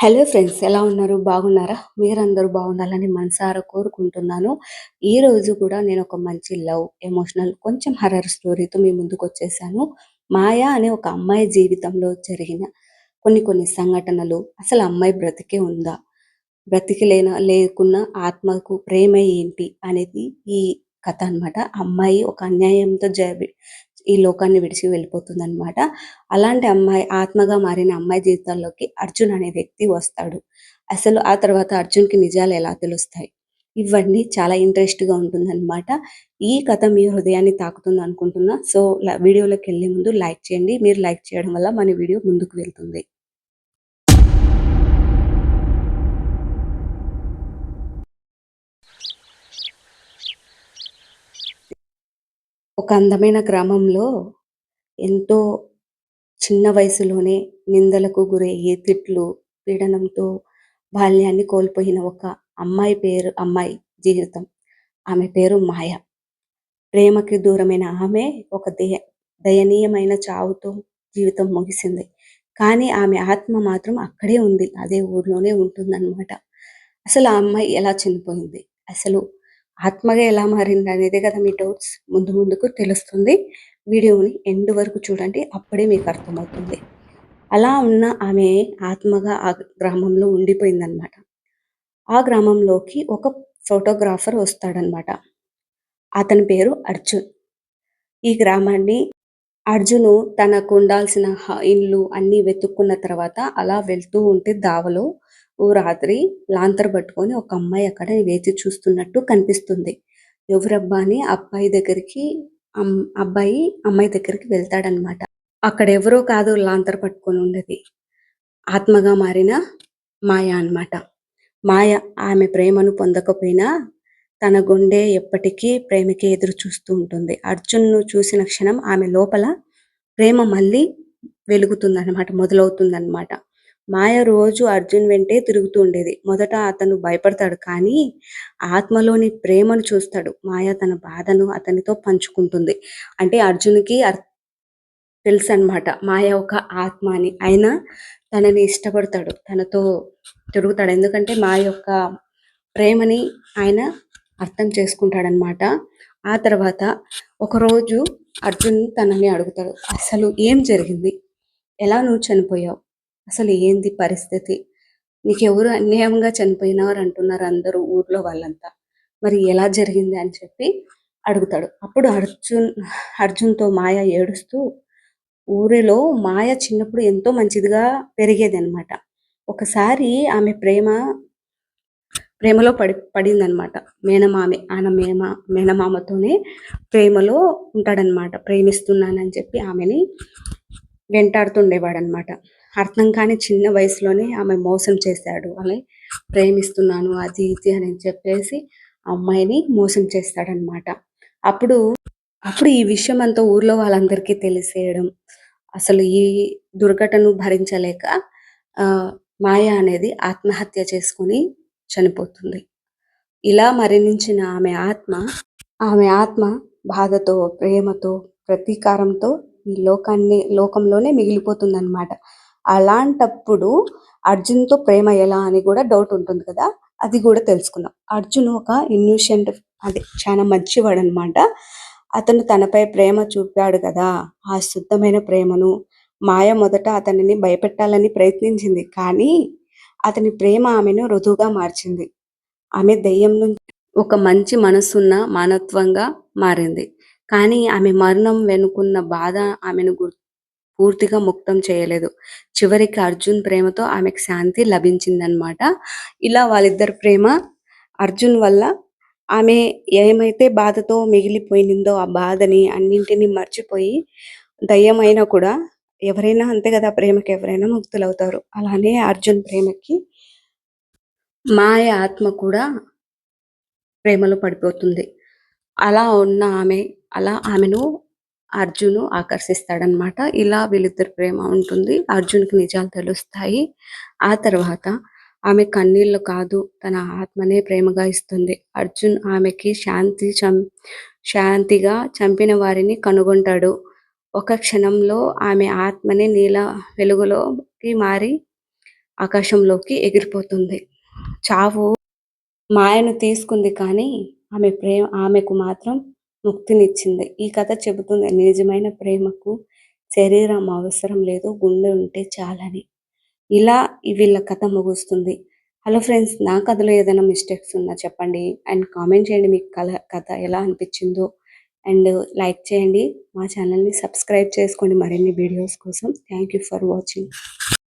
Hello friends, ఎలా ఉన్నారు? బాగున్నారా? మీరందరూ బాగుండాలని మనసారా కోరుకుంటున్నాను. ఈరోజు కూడా నేను ఒక మంచి లవ్, ఎమోషనల్, కొంచెం హర్రర్ స్టోరీతో మీ ముందుకొచ్చేసాను. మాయ అనే ఒక అమ్మాయి జీవితంలో జరిగిన కొన్ని కొన్ని సంఘటనలు, అసలు అమ్మాయి బ్రతికే ఉందా? బ్రతికి లేకున్నా ఆత్మకు ప్రేమ ఏంటి అనేది ఈ కథ అన్నమాట. అమ్మాయి ఒక అన్యాయంతో ఈ లోకాన్ని విడిచి వెళ్ళిపోతుందన్నమాట. అలాంటి అమ్మాయి ఆత్మగా మారిన అమ్మాయి జీవితంలోకి అర్జున్ అనే వ్యక్తి వస్తాడు. అసలు ఆ తర్వాత అర్జున్‌కి నిజాలు ఎలా తెలుస్తాయి? ఇవన్నీ చాలా ఇంట్రెస్ట్‌గా ఉంటుందన్నమాట. ఈ కథ మీ హృదయాన్ని తాకుతుందనుకుంటున్నా. సో, వీడియోలోకెళ్ళే ముందు లైక్ చేయండి. మీరు లైక్ చేయడం వల్ల మన వీడియో ముందుకు వెళ్తుంది. ఒక అందమైన గ్రామంలో ఎంతో చిన్న వయసులోనే నిందలకు గురయ్యి, తిట్లు, పీడనంతో బాల్యాన్ని కోల్పోయిన ఒక అమ్మాయి జీవితం. ఆమె పేరు మాయ. ప్రేమకి దూరమైన ఆమె ఒక దయనీయమైన చావుతో జీవితం ముగిసింది. కానీ ఆమె ఆత్మ మాత్రం అక్కడే ఉంది. అదే ఊర్లోనే ఉంటుందన్నమాట. అసలు ఆ అమ్మాయి ఎలా చనిపోయింది? అసలు ఆత్మగా ఎలా మారిందనేదే కదా మీ డౌట్స్. ముందు ముందుకు తెలుస్తుంది. వీడియోని ఎండ్ వరకు చూడండి. అప్పుడే మీకు అర్థమవుతుంది. అలా ఉన్న ఆమె ఆత్మగా ఆ గ్రామంలో ఉండిపోయిందనమాట. ఆ గ్రామంలోకి ఒక ఫోటోగ్రాఫర్ వస్తాడనమాట. అతని పేరు అర్జున్. ఈ గ్రామాన్ని అర్జును తనకుండాల్సిన ఇల్లు అన్నీ వెతుక్కున్న తర్వాత అలా వెళ్తూ ఉంటే దావలో ఓ రాత్రి లాంతరు పట్టుకొని ఒక అమ్మాయి అక్కడ వేచి చూస్తున్నట్టు కనిపిస్తుంది. ఎవరబ్బా అని అబ్బాయి అమ్మాయి దగ్గరికి వెళ్తాడనమాట. అక్కడెవరో కాదు లాంతరు పట్టుకొని ఉండేది. ఆత్మగా మారిన మాయ అన్నమాట. మాయ ఆమె ప్రేమను పొందకపోయినా తన గుండె ఎప్పటికీ ప్రేమకి ఎదురు చూస్తూ ఉంటుంది. అర్జున్‌ను చూసిన క్షణం ఆమె లోపల ప్రేమ మళ్ళీ వెలుగుతుందనమాట. మొదలవుతుందనమాట. మాయ రోజు అర్జున్ వెంటే తిరుగుతూ ఉండేది. మొదట అతను భయపడతాడు. కానీ ఆత్మలోని ప్రేమను చూస్తాడు. మాయ తన బాధను అతనితో పంచుకుంటుంది. అంటే అర్జున్‌కి తెలుసనమాట మాయ ఒక ఆత్మ అని. అయినా తనని ఇష్టపడతాడు. తనతో తిరుగుతాడు. ఎందుకంటే మాయ యొక్క ప్రేమని ఆయన అర్థం చేసుకుంటాడనమాట. ఆ తర్వాత ఒకరోజు అర్జున్ తనని అడుగుతాడు. అసలు ఏం జరిగింది? ఎలా నువ్వు చనిపోయావు? అసలు ఏంది పరిస్థితి? నీకెవరు అన్యాయంగా చనిపోయినారు అంటున్నారు అందరూ ఊర్లో వాళ్ళంతా. మరి ఎలా జరిగింది అని చెప్పి అడుగుతాడు. అప్పుడు అర్జున్‌తో మాయ ఏడుస్తూ ఊరిలో మాయ చిన్నప్పుడు ఎంతో మంచిదిగా పెరిగేదనమాట. ఒకసారి ఆమె ప్రేమలో పడిందనమాట. మేనమామతోనే ప్రేమలో ఉంటాడనమాట. ప్రేమిస్తున్నానని చెప్పి ఆమెని వెంటాడుతుండేవాడనమాట. అర్థం కాని చిన్న వయసులోనే ఆమె మోసం చేశాడు. అని ప్రేమిస్తున్నాను అది ఇది అని చెప్పేసి అమ్మాయిని మోసం చేస్తాడనమాట. అప్పుడు అప్పుడు ఈ విషయం అంతా ఊర్లో వాళ్ళందరికీ తెలిసేయడం, అసలు ఈ దుర్ఘటనను భరించలేక మాయ అనేది ఆత్మహత్య చేసుకొని చనిపోతుంది. ఇలా మరణించిన ఆమె ఆత్మ బాధతో, ప్రేమతో, ప్రతీకారంతో ఈ లోకంలోనే మిగిలిపోతుందన్నమాట. అలాంటప్పుడు అర్జున్‌తో ప్రేమ ఎలా అని కూడా డౌట్ ఉంటుంది కదా! అది కూడా తెలుసుకుందాం. అర్జున్ ఒక ఇన్నోసెంట్, చాలా మంచివాడనమాట. అతను తనపై ప్రేమ చూపాడు కదా! ఆ శుద్ధమైన ప్రేమను మాయ మొదట అతనిని భయపెట్టాలని ప్రయత్నించింది. కానీ అతని ప్రేమ ఆమెను రుజువుగా మార్చింది. ఆమె దెయ్యం నుంచి ఒక మంచి మనసున్న మానవత్వంగా మారింది. కానీ ఆమె మరణం వెనుకున్న బాధ ఆమెను పూర్తిగా ముక్తం చేయలేదు. చివరికి అర్జున్ ప్రేమతో ఆమెకు శాంతి లభించిందనమాట. ఇలా వాళ్ళిద్దరి ప్రేమ అర్జున్ వల్ల ఆమె ఏమైతే బాధతో మిగిలిపోయిందో ఆ బాధని అన్నింటిని మర్చిపోయి దయ్యమైనా కూడా ఎవరైనా అంతే కదా! ప్రేమకి ఎవరైనా ముక్తులవుతారు. అలానే అర్జున్ ప్రేమకి మాయ ఆత్మ కూడా ప్రేమలో పడిపోతుంది. అలా ఉన్న ఆమెను అర్జును ఆకర్షిస్తాడనమాట. ఇలా వీళ్ళిద్దరి ప్రేమ ఉంటుంది. అర్జున్‌కి నిజాలు తెలుస్తాయి. ఆ తర్వాత ఆమె కన్నీళ్లు కాదు, తన ఆత్మనే ప్రేమగా ఇస్తుంది. అర్జున్ ఆమెకి శాంతిగా చంపిన వారిని కనుగొంటాడు. ఒక క్షణంలో ఆమె ఆత్మని నీల వెలుగులోకి మారి ఆకాశంలోకి ఎగిరిపోతుంది. చావు మాయను తీసుకుంది కానీ ఆమెకు మాత్రం ముక్తినిచ్చింది. ఈ కథ చెబుతుంది నిజమైన ప్రేమకు శరీరం అవసరం లేదు, గుండె ఉంటే చాలని. ఇలా వీళ్ళ కథ ముగుస్తుంది. హలో ఫ్రెండ్స్, నా కథలో ఏదైనా మిస్టేక్స్ ఉన్నా చెప్పండి అండ్ కామెంట్ చేయండి. మీకు కథ ఎలా అనిపించిందో అండ్ లైక్ చేయండి. మా ఛానల్ని సబ్స్క్రైబ్ చేసుకోండి మరిన్ని వీడియోస్ కోసం. Thank you for watching.